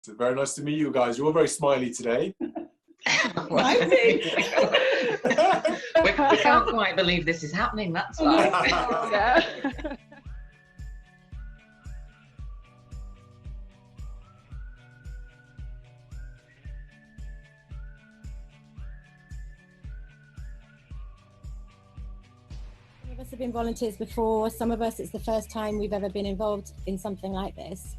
It's very nice to meet you guys. You're all very smiley today. we can't quite believe this is happening, that's why. Yeah. Some of us have been volunteers before. Some of us, it's the first time we've ever been involved in something like this.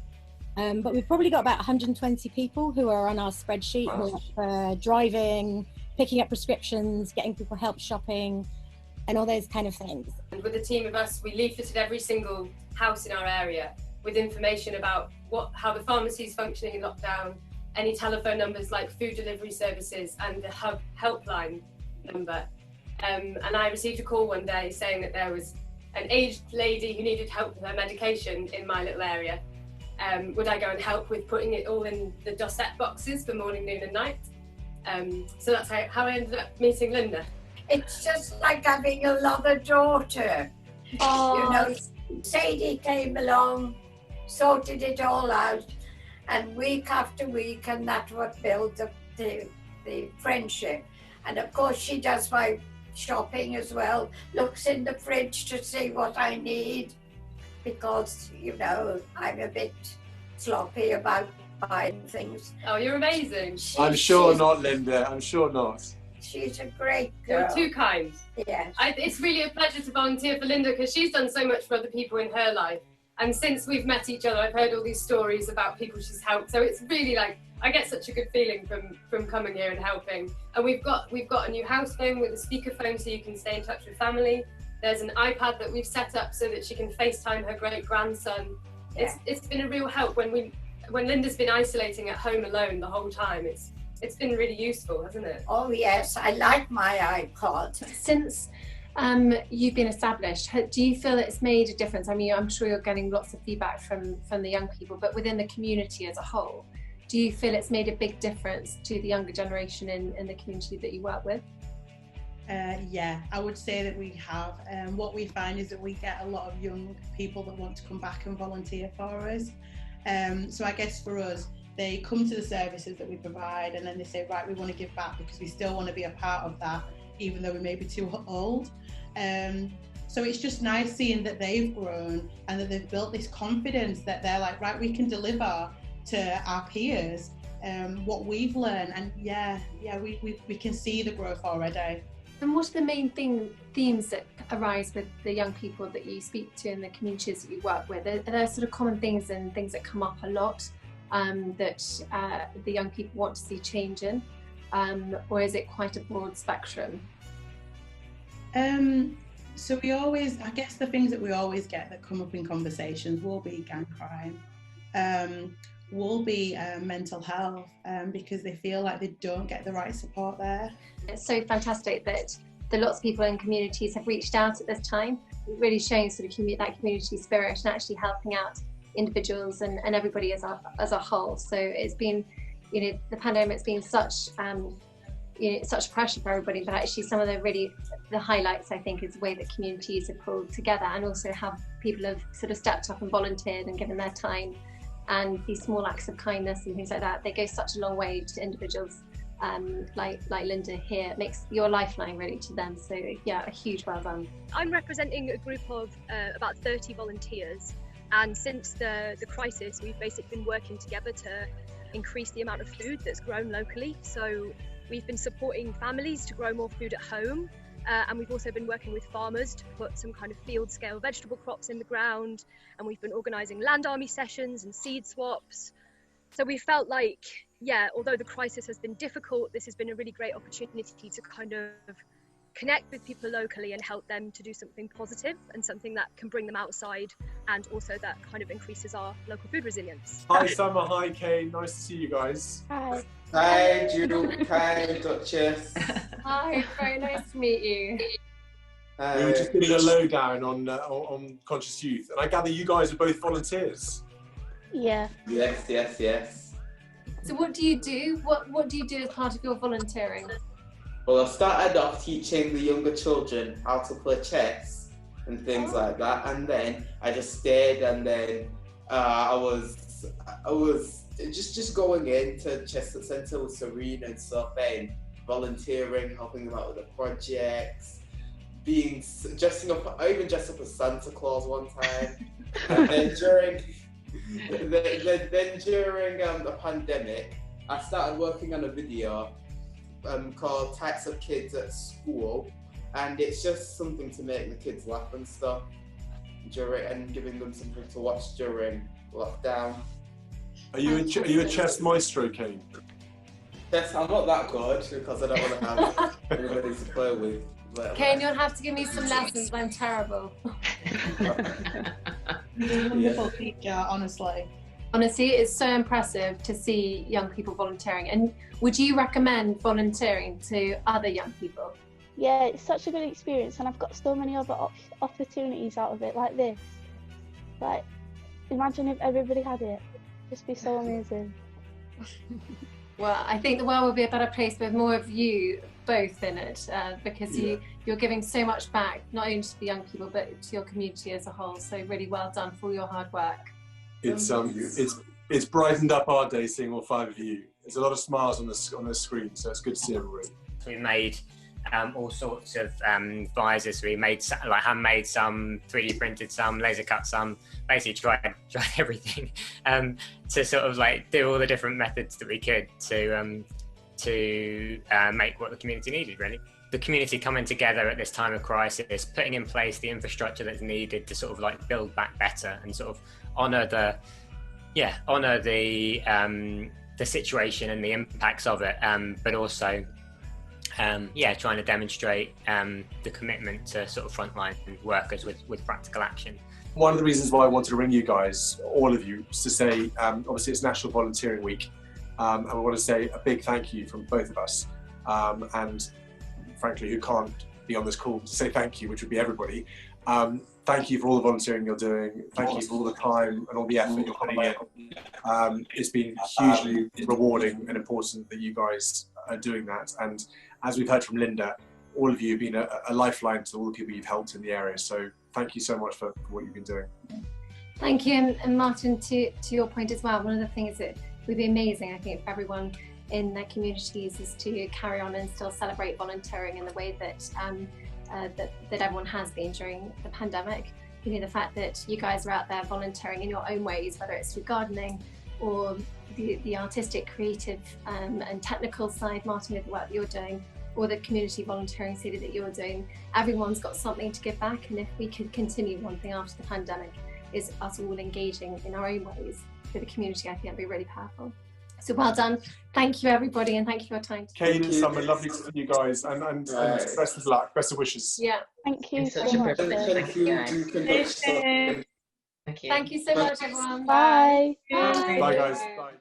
But we've probably got about 120 people who are on our spreadsheet, who are up for driving, picking up prescriptions, getting people help shopping, and all those kind of things. And with a team of us, we leafleted every single house in our area with information about how the pharmacy is functioning in lockdown, any telephone numbers like food delivery services, and the hub helpline number. And I received a call one day saying that there was an aged lady who needed help with her medication in my little area. Would I go and help with putting it all in the Duchess boxes for morning, noon and night? So that's how I ended up meeting Linda. It's just like having another daughter. Oh. You know, Sadie came along, sorted it all out, and week after week, and that's what builds up the friendship. And of course she does my shopping as well, looks in the fridge to see what I need, because, you know, I'm a bit sloppy about buying things. Oh, you're amazing. I'm sure not, Linda. I'm sure not. She's a great girl. You're too kind. Yes. It's really a pleasure to volunteer for Linda because she's done so much for other people in her life. And since we've met each other, I've heard all these stories about people she's helped. So it's really like, I get such a good feeling from coming here and helping. And we've got a new house phone with a speakerphone so you can stay in touch with family. There's an iPad that we've set up so that she can FaceTime her great grandson. Yeah. It's been a real help when Linda's been isolating at home alone the whole time. It's been really useful, hasn't it? Oh yes, I like my iPod. Since you've been established, do you feel it's made a difference? I mean, I'm sure you're getting lots of feedback from the young people, but within the community as a whole, do you feel it's made a big difference to the younger generation in the community that you work with? Yeah, I would say that we have. What we find is that we get a lot of young people that want to come back and volunteer for us. So I guess for us, they come to the services that we provide and then they say, right, we want to give back because we still want to be a part of that, even though we may be too old. So it's just nice seeing that they've grown and that they've built this confidence that they're like, right, we can deliver to our peers what we've learned. And we can see the growth already. And what are the main themes that arise with the young people that you speak to in the communities that you work with? Are there sort of common things and things that come up a lot that the young people want to see change in? Or is it quite a broad spectrum? So I guess the things that we always get that come up in conversations will be gang crime, will be mental health, because they feel like they don't get the right support there. It's so fantastic that lots of people in communities have reached out at this time, really showing sort of that community spirit and actually helping out individuals and everybody as a whole. So it's been, the pandemic's been such such pressure for everybody, but actually some of the highlights, I think, is the way that communities have pulled together and also how people have sort of stepped up and volunteered and given their time, and these small acts of kindness and things like that, they go such a long way to individuals like Linda here. It makes your lifeline really to them. So yeah, a huge well done. I'm representing a group of about 30 volunteers, and since the crisis we've basically been working together to increase the amount of food that's grown locally. So we've been supporting families to grow more food at home, and we've also been working with farmers to put some kind of field scale vegetable crops in the ground, and we've been organising land army sessions and seed swaps. So we felt like, yeah, although the crisis has been difficult, this has been a really great opportunity to kind of connect with people locally and help them to do something positive and something that can bring them outside, and also that kind of increases our local food resilience. Hi Summer, hi Kay, nice to see you guys. Hi. Hi Jude, hi Duchess. Hi, very nice to meet you. We were just getting a lowdown on Conscious Youth, and I gather you guys are both volunteers. Yeah. Yes. So what do you do? What do you do as part of your volunteering? Well, I started off teaching the younger children how to play chess and things like that, and then I just stayed, and then I was just going into Chestnut Centre with Serena and stuff, and volunteering, helping them out with the projects, dressing up. I even dressed up as Santa Claus one time. And then during the pandemic, I started working on a video called Types of Kids at School, and it's just something to make the kids laugh and stuff and giving them something to watch during lockdown. Are you a chess maestro, Kane? Yes, I'm not that good because I don't want to have everybody to play with. Kane, you'll have to give me some lessons. I'm terrible. You're a wonderful teacher, honestly. Honestly, it's so impressive to see young people volunteering. And would you recommend volunteering to other young people? Yeah, it's such a good experience, and I've got so many other opportunities out of it, like this. Like, imagine if everybody had it. It'd just be so amazing. Well, I think the world will be a better place with more of you both in it, because you're giving so much back, not only to the young people, but to your community as a whole. So really well done for all your hard work. It's brightened up our day seeing all 5 of you. There's a lot of smiles on the screen, so it's good to see everybody. We made all sorts of visors. We made handmade some, 3D printed some, laser cut some. Basically tried everything to sort of do all the different methods that we could to make what the community needed, really. The community coming together at this time of crisis, putting in place the infrastructure that's needed to sort of build back better and sort of honour the situation and the impacts of it, but also trying to demonstrate the commitment to sort of frontline workers with practical action. One of the reasons why I wanted to ring you guys, all of you, is to say, obviously it's National Volunteering Week, and we want to say a big thank you from both of us, and frankly, who can't be on this call to say thank you, which would be everybody. Thank you for all the volunteering you're doing. Thank you for all the time and all the effort you're putting in. It's been hugely rewarding and important that you guys are doing that. And as we've heard from Linda, all of you have been a lifeline to all the people you've helped in the area. So thank you so much for what you've been doing. Thank you. And Martin, to your point as well, one of the things that would be amazing, I think, for everyone in their communities is to carry on and still celebrate volunteering in the way that that everyone has been during the pandemic. You know, the fact that you guys are out there volunteering in your own ways, whether it's through gardening or the artistic, creative and technical side, Martin, with the work that you're doing, or the community volunteering side that you're doing. Everyone's got something to give back, and if we could continue one thing after the pandemic is us all engaging in our own ways with the community, I think that'd be really powerful. So well done. Thank you, everybody, and thank you for your time. Kane and Summer, lovely to see you guys, and best of luck, best of wishes. Yeah. Thank you so Thank much. you. Thank you so much, everyone. Bye. Bye. Bye, guys. Bye.